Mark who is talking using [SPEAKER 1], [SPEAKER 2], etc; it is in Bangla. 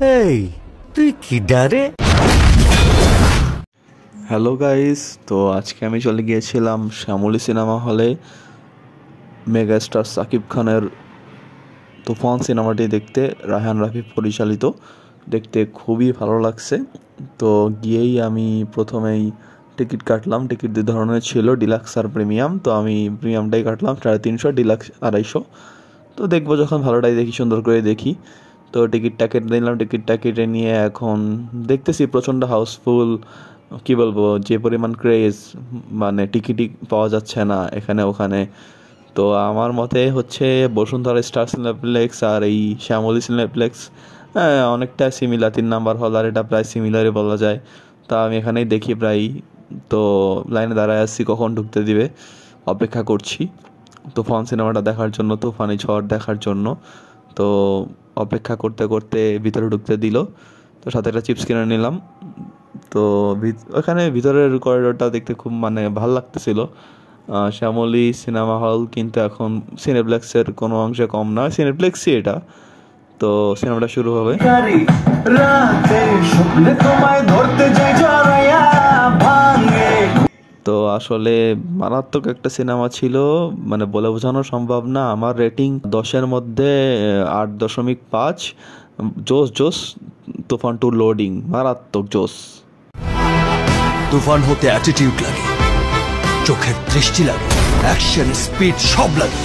[SPEAKER 1] এই তুই কি ডারে?
[SPEAKER 2] হ্যালো গাইস, তো আজকে আমি চলে গিয়েছিলাম শ্যামলী সিনেমা হলে মেগাস্টার সাকিব খানের তুফান সিনেমাটি দেখতে। রায়হান রাফি পরিচালিত, দেখতে খুবই ভালো লাগছে। তো গিয়েই আমি প্রথমেই টিকিট কাটলাম। টিকিট দুই ধরনের ছিল, ডিলাক্স আর প্রিমিয়াম। তো আমি প্রিমিয়ামটাই কাটলাম 350, ডিলাক্স 250। তো দেখবো যখন ভালোটাই দেখি, সুন্দর করে দেখি। তো টিকিটটা কেটে নিলাম। টিকিটটা কেটে নিয়ে এখন দেখতেছি প্রচণ্ড হাউসফুল। কি বলবো, যে পরিমাণ ক্রেজ, মানে টিকিটই পাওয়া যাচ্ছে না এখানে ওখানে। তো আমার মতে হচ্ছে বসুন্ধরা স্টার সিনেপ্লেক্স আর এই শ্যামলী সিনেপ্লেক্স অনেকটা সিমিলার। 3 নাম্বার হল আর এটা প্রায় সিমিলারই বলা যায়। তা আমি এখানেই দেখি প্রায়। তো লাইনে দাঁড়ায় আসছি কখন ঢুকতে দিবে, অপেক্ষা করছি তুফান সিনেমাটা দেখার জন্য, তুফানি ঝড় দেখার জন্য। তো অপেক্ষা করতে করতে ভিতরে ঢুকতে দিল। তো সাথে একটা চিপস কিনে নিলাম। তো ওখানে ভিতরের করিডোরটা দেখতে খুব ভালো লাগতেছিল। শ্যামলী সিনেমা হল কিন্তু এখন সিনেপ্লেক্সের কোনো অংশে কম নয়, সিনেপ্লেক্সই এটা। তো সিনেমাটা শুরু হবে। তো আসলে মারাত্মক একটা সিনেমা ছিল, বলে বোঝানো সম্ভব না। আমার রেটিং 10-এর মধ্যে 8.5। জোস জোস। তুফান 2 লোডিং মারাত্মক জোস।
[SPEAKER 3] তুফান হতে অ্যাটিটিউড লাগে, চোখের দৃষ্টি লাগে, অ্যাকশন স্পিড সব লাগে।